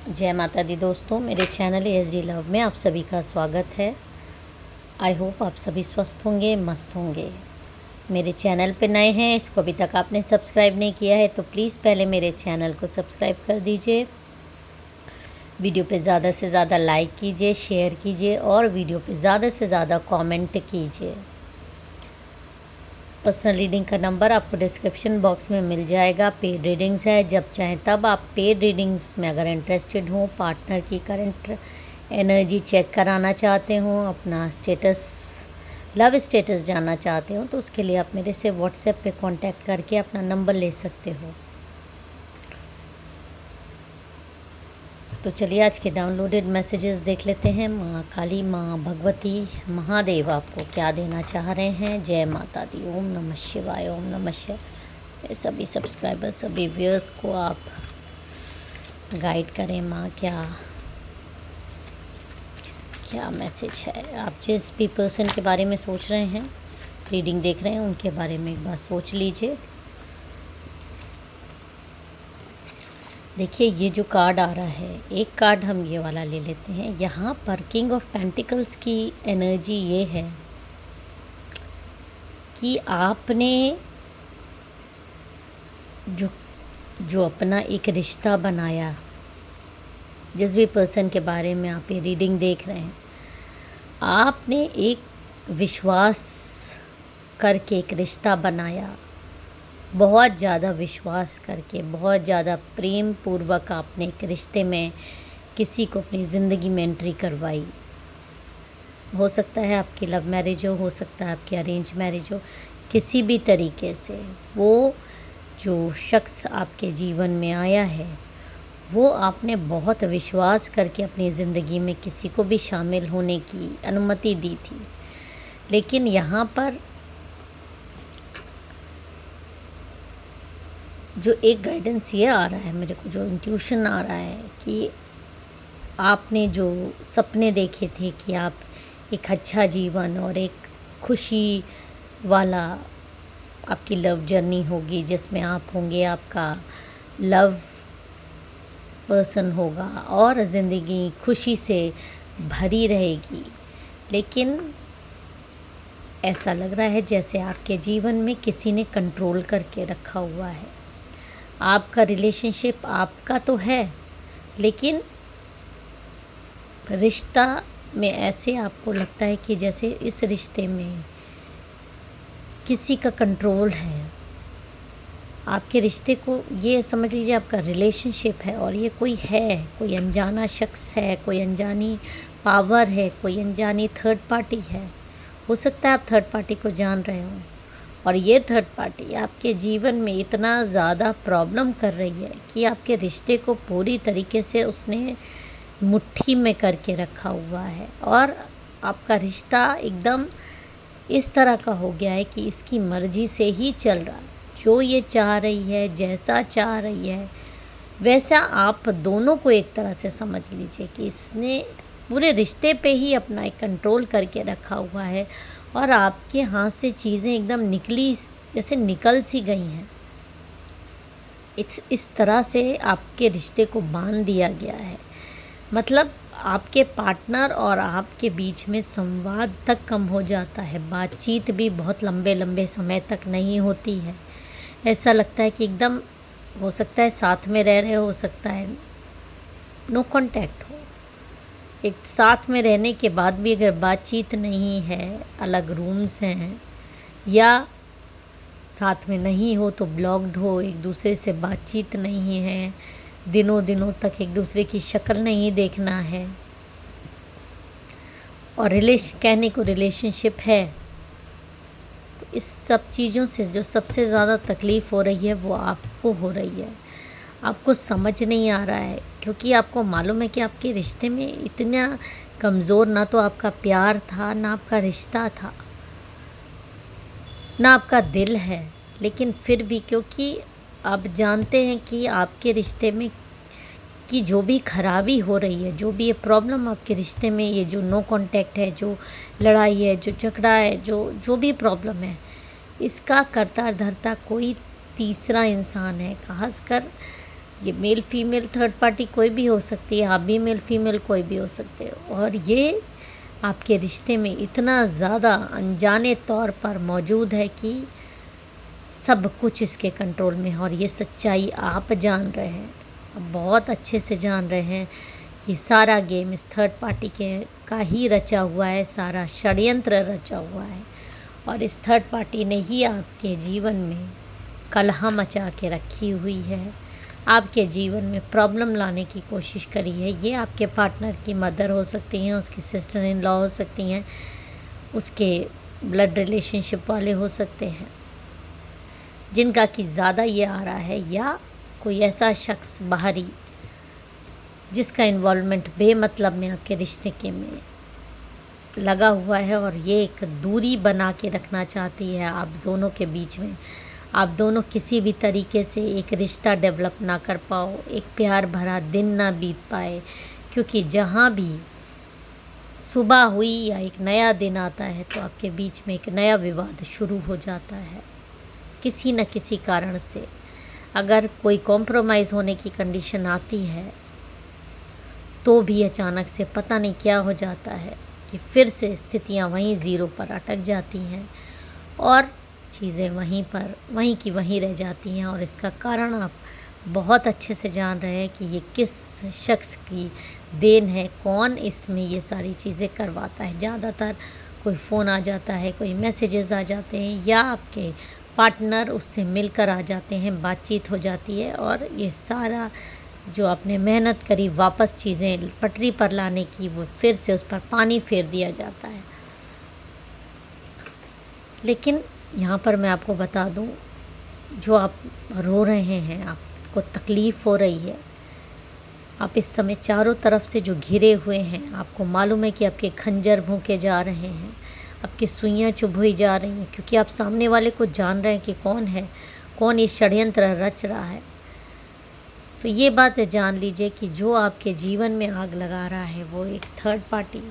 जय माता दी दोस्तों, मेरे चैनल एसडी लव में आप सभी का स्वागत है। आई होप आप सभी स्वस्थ होंगे, मस्त होंगे। मेरे चैनल पे नए हैं, इसको अभी तक आपने सब्सक्राइब नहीं किया है तो प्लीज़ पहले मेरे चैनल को सब्सक्राइब कर दीजिए। वीडियो पे ज़्यादा से ज़्यादा लाइक कीजिए, शेयर कीजिए और वीडियो पे ज़्यादा से ज़्यादा कमेंट कीजिए। पर्सनल रीडिंग का नंबर आपको डिस्क्रिप्शन बॉक्स में मिल जाएगा। पेड रीडिंग्स है, जब चाहें तब आप पेड रीडिंग्स में अगर इंटरेस्टेड हो, पार्टनर की करंट एनर्जी चेक कराना चाहते हो, अपना स्टेटस, लव स्टेटस जानना चाहते हो तो उसके लिए आप मेरे से व्हाट्सएप पे कांटेक्ट करके अपना नंबर ले सकते हो। तो चलिए आज के डाउनलोडेड मैसेजेस देख लेते हैं। माँ काली, माँ भगवती, महादेव आपको क्या देना चाह रहे हैं। जय माता दी। ओम नमः शिवाय, ओम नमः शिवाय। सभी सब्सक्राइबर्स, सभी व्यूअर्स को आप गाइड करें। माँ क्या क्या मैसेज है। आप जिस भी पर्सन के बारे में सोच रहे हैं, रीडिंग देख रहे हैं, उनके बारे में एक बार सोच लीजिए। देखिए ये जो कार्ड आ रहा है, एक कार्ड हम ये वाला ले लेते हैं। यहाँ पर किंग ऑफ पेंटिकल्स की एनर्जी ये है कि आपने जो अपना एक रिश्ता बनाया, जिस भी पर्सन के बारे में आप ये रीडिंग देख रहे हैं, आपने एक विश्वास करके एक रिश्ता बनाया। बहुत ज़्यादा विश्वास करके, बहुत ज़्यादा प्रेम पूर्वक आपने एक रिश्ते में किसी को अपनी ज़िंदगी में एंट्री करवाई। हो सकता है आपकी लव मैरिज हो सकता है आपकी अरेंज मैरिज हो। किसी भी तरीके से वो जो शख्स आपके जीवन में आया है, वो आपने बहुत विश्वास करके अपनी ज़िंदगी में किसी को भी शामिल होने की अनुमति दी थी। लेकिन यहाँ पर जो एक गाइडेंस ये आ रहा है मेरे को, जो इंट्यूशन आ रहा है कि आपने जो सपने देखे थे कि आप एक अच्छा जीवन और एक खुशी वाला आपकी लव जर्नी होगी, जिसमें आप होंगे, आपका लव पर्सन होगा और ज़िंदगी खुशी से भरी रहेगी। लेकिन ऐसा लग रहा है जैसे आपके जीवन में किसी ने कंट्रोल करके रखा हुआ है। आपका रिलेशनशिप आपका तो है, लेकिन रिश्ता में ऐसे आपको लगता है कि जैसे इस रिश्ते में किसी का कंट्रोल है। आपके रिश्ते को ये समझ लीजिए आपका रिलेशनशिप है और ये कोई अनजाना शख्स है, कोई अनजानी पावर है, कोई अनजानी थर्ड पार्टी है। हो सकता है आप थर्ड पार्टी को जान रहे हो और ये थर्ड पार्टी आपके जीवन में इतना ज़्यादा प्रॉब्लम कर रही है कि आपके रिश्ते को पूरी तरीके से उसने मुट्ठी में करके रखा हुआ है और आपका रिश्ता एकदम इस तरह का हो गया है कि इसकी मर्ज़ी से ही चल रहा है। जो ये चाह रही है, जैसा चाह रही है, वैसा आप दोनों को एक तरह से समझ लीजिए कि इसने पूरे रिश्ते पे ही अपना एक कंट्रोल करके रखा हुआ है और आपके हाथ से चीज़ें एकदम जैसे निकल सी गई हैं। इस तरह से आपके रिश्ते को बांध दिया गया है। मतलब आपके पार्टनर और आपके बीच में संवाद तक कम हो जाता है। बातचीत भी बहुत लंबे लंबे समय तक नहीं होती है। ऐसा लगता है कि एकदम, हो सकता है साथ में रह रहे हो सकता है नो कांटेक्ट हो। एक साथ में रहने के बाद भी अगर बातचीत नहीं है, अलग रूम्स हैं या साथ में नहीं हो तो ब्लॉक्ड हो, एक दूसरे से बातचीत नहीं है, दिनों दिनों तक एक दूसरे की शक्ल नहीं देखना है और कहने को रिलेशनशिप है, तो इस सब चीज़ों से जो सबसे ज़्यादा तकलीफ़ हो रही है वो आपको हो रही है। आपको समझ नहीं आ रहा है क्योंकि आपको मालूम है कि आपके रिश्ते में इतना कमज़ोर ना तो आपका प्यार था, ना आपका रिश्ता था, ना आपका दिल है। लेकिन फिर भी क्योंकि आप जानते हैं कि आपके रिश्ते में कि जो भी खराबी हो रही है, जो भी ये प्रॉब्लम आपके रिश्ते में, ये जो नो कांटेक्ट है, जो लड़ाई है, जो झगड़ा है, जो भी प्रॉब्लम है, इसका करता धरता कोई तीसरा इंसान है। खासकर ये मेल फीमेल थर्ड पार्टी कोई भी हो सकती है, आप भी मेल फीमेल कोई भी हो सकते हो, और ये आपके रिश्ते में इतना ज़्यादा अनजाने तौर पर मौजूद है कि सब कुछ इसके कंट्रोल में है। और ये सच्चाई आप जान रहे हैं, आप बहुत अच्छे से जान रहे हैं कि सारा गेम इस थर्ड पार्टी के का ही रचा हुआ है, सारा षड्यंत्र रचा हुआ है, और इस थर्ड पार्टी ने ही आपके जीवन में कलह मचा के रखी हुई है, आपके जीवन में प्रॉब्लम लाने की कोशिश करी है। ये आपके पार्टनर की मदर हो सकती हैं, उसकी सिस्टर इन लॉ हो सकती हैं, उसके ब्लड रिलेशनशिप वाले हो सकते हैं जिनका कि ज़्यादा ये आ रहा है, या कोई ऐसा शख्स बाहरी जिसका इन्वॉल्वमेंट बेमतलब में आपके रिश्ते के में लगा हुआ है, और ये एक दूरी बना के रखना चाहती है आप दोनों के बीच में। आप दोनों किसी भी तरीके से एक रिश्ता डेवलप ना कर पाओ, एक प्यार भरा दिन ना बीत पाए, क्योंकि जहाँ भी सुबह हुई या एक नया दिन आता है तो आपके बीच में एक नया विवाद शुरू हो जाता है किसी न किसी कारण से। अगर कोई कॉम्प्रोमाइज़ होने की कंडीशन आती है तो भी अचानक से पता नहीं क्या हो जाता है कि फिर से स्थितियाँ वहीं ज़ीरो पर अटक जाती हैं और चीज़ें वहीं की वहीं रह जाती हैं। और इसका कारण आप बहुत अच्छे से जान रहे हैं कि ये किस शख्स की देन है, कौन इसमें ये सारी चीज़ें करवाता है। ज़्यादातर कोई फ़ोन आ जाता है, कोई मैसेजेस आ जाते हैं, या आपके पार्टनर उससे मिलकर आ जाते हैं, बातचीत हो जाती है, और ये सारा जो आपने मेहनत करी वापस चीज़ें पटरी पर लाने की, वो फिर से उस पर पानी फेर दिया जाता है। लेकिन यहाँ पर मैं आपको बता दूँ, जो आप रो रहे हैं, आपको तकलीफ़ हो रही है, आप इस समय चारों तरफ से जो घिरे हुए हैं, आपको मालूम है कि आपके खंजर भोंके जा रहे हैं, आपकी सुइयाँ चुभोई जा रही हैं, क्योंकि आप सामने वाले को जान रहे हैं कि कौन है, कौन ये षड्यंत्र रच रहा है। तो ये बात जान लीजिए कि जो आपके जीवन में आग लगा रहा है वो एक थर्ड पार्टी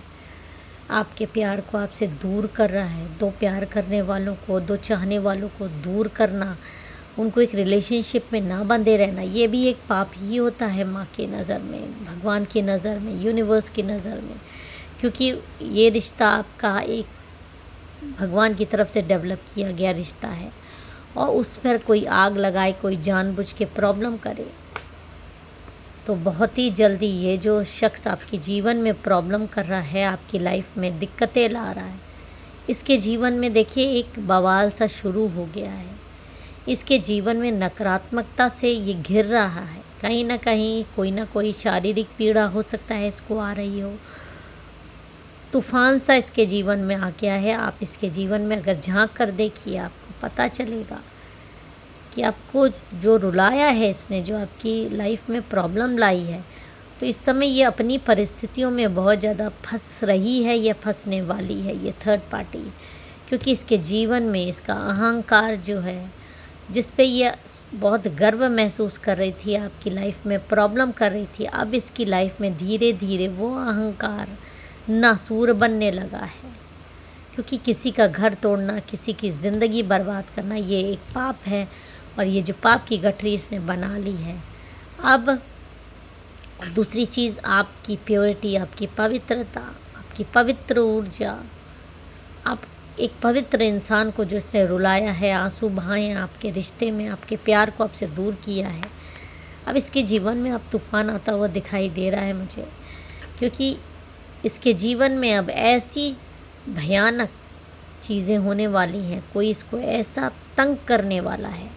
आपके प्यार को आपसे दूर कर रहा है। दो प्यार करने वालों को, दो चाहने वालों को दूर करना, उनको एक रिलेशनशिप में ना बंधे रहना, ये भी एक पाप ही होता है माँ की नज़र में, भगवान की नज़र में, यूनिवर्स की नज़र में, क्योंकि ये रिश्ता आपका एक भगवान की तरफ से डेवलप किया गया रिश्ता है, और उस पर कोई आग लगाए, कोई जानबूझ के प्रॉब्लम करे, तो बहुत ही जल्दी ये जो शख्स आपके जीवन में प्रॉब्लम कर रहा है, आपकी लाइफ में दिक्कतें ला रहा है, इसके जीवन में देखिए एक बवाल सा शुरू हो गया है। इसके जीवन में नकारात्मकता से ये घिर रहा है, कहीं ना कहीं कोई ना कोई शारीरिक पीड़ा हो सकता है इसको आ रही हो, तूफान सा इसके जीवन में आ गया है। आप इसके जीवन में अगर झांक कर देखिए, आपको पता चलेगा कि आपको जो रुलाया है इसने, जो आपकी लाइफ में प्रॉब्लम लाई है, तो इस समय ये अपनी परिस्थितियों में बहुत ज़्यादा फंस रही है या फंसने वाली है ये थर्ड पार्टी, क्योंकि इसके जीवन में इसका अहंकार जो है, जिस पे ये बहुत गर्व महसूस कर रही थी, आपकी लाइफ में प्रॉब्लम कर रही थी, अब इसकी लाइफ में धीरे धीरे वो अहंकार नासूर बनने लगा है, क्योंकि किसी का घर तोड़ना, किसी की ज़िंदगी बर्बाद करना, ये एक पाप है, और ये जो पाप की गठरी इसने बना ली है। अब दूसरी चीज़, आपकी प्योरिटी, आपकी पवित्रता, आपकी पवित्र ऊर्जा, आप एक पवित्र इंसान को जो इसने रुलाया है, आंसू बहाए आपके रिश्ते में, आपके प्यार को आपसे दूर किया है, अब इसके जीवन में अब तूफ़ान आता हुआ दिखाई दे रहा है मुझे, क्योंकि इसके जीवन में अब ऐसी भयानक चीज़ें होने वाली हैं, कोई इसको ऐसा तंग करने वाला है,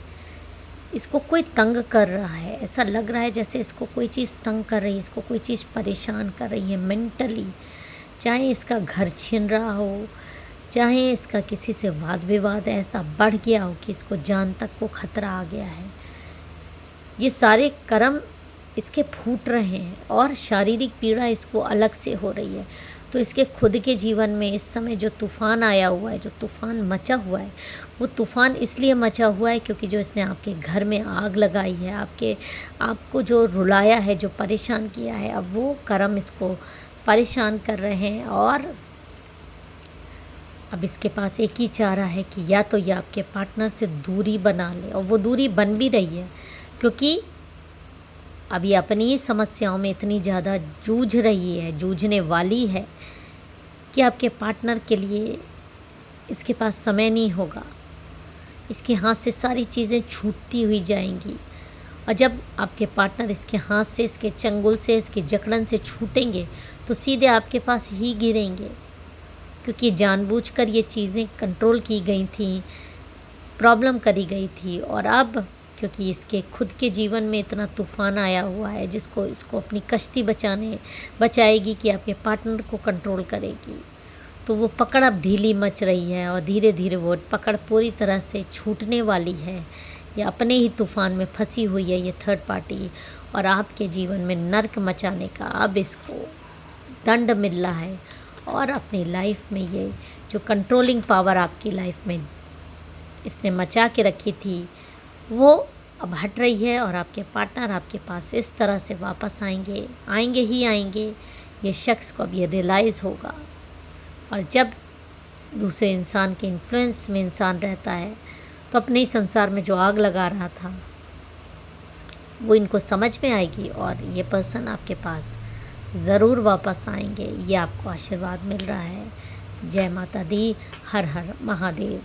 इसको कोई तंग कर रहा है, ऐसा लग रहा है जैसे इसको कोई चीज़ तंग कर रही है, इसको कोई चीज़ परेशान कर रही है मेंटली, चाहे इसका घर छीन रहा हो, चाहे इसका किसी से वाद विवाद ऐसा बढ़ गया हो कि इसको जान तक को खतरा आ गया है। ये सारे कर्म इसके फूट रहे हैं और शारीरिक पीड़ा इसको अलग से हो रही है। तो इसके खुद के जीवन में इस समय जो तूफ़ान आया हुआ है, जो तूफ़ान मचा हुआ है, वो तूफ़ान इसलिए मचा हुआ है क्योंकि जो इसने आपके घर में आग लगाई है, आपको जो रुलाया है, जो परेशान किया है, अब वो कर्म इसको परेशान कर रहे हैं। और अब इसके पास एक ही चारा है कि या तो ये आपके पार्टनर से दूरी बना ले, और वो दूरी बन भी रही है, क्योंकि अब ये अपनी ही समस्याओं में इतनी ज़्यादा जूझ रही है, जूझने वाली है कि आपके पार्टनर के लिए इसके पास समय नहीं होगा। इसके हाथ से सारी चीज़ें छूटती हुई जाएंगी, और जब आपके पार्टनर इसके हाथ से, इसके चंगुल से, इसकी जकड़न से छूटेंगे तो सीधे आपके पास ही गिरेंगे, क्योंकि जानबूझकर ये चीज़ें कंट्रोल की गई थी, प्रॉब्लम करी गई थी। और अब क्योंकि इसके खुद के जीवन में इतना तूफ़ान आया हुआ है जिसको इसको अपनी कश्ती बचाएगी कि आपके पार्टनर को कंट्रोल करेगी, तो वो पकड़ अब ढीली मच रही है और धीरे धीरे वो पकड़ पूरी तरह से छूटने वाली है। ये अपने ही तूफ़ान में फंसी हुई है ये थर्ड पार्टी, और आपके जीवन में नर्क मचाने का अब इसको दंड मिल रहा है। और अपनी लाइफ में ये जो कंट्रोलिंग पावर आपकी लाइफ में इसने मचा के रखी थी वो अब हट रही है, और आपके पार्टनर आपके पास इस तरह से वापस आएंगे ही आएंगे। ये शख्स को अब ये रियलाइज़ होगा। और जब दूसरे इंसान के इन्फ्लुएंस में इंसान रहता है तो अपने ही संसार में जो आग लगा रहा था वो इनको समझ में आएगी, और ये पर्सन आपके पास ज़रूर वापस आएंगे। ये आपको आशीर्वाद मिल रहा है। जय माता दी। हर हर महादेव।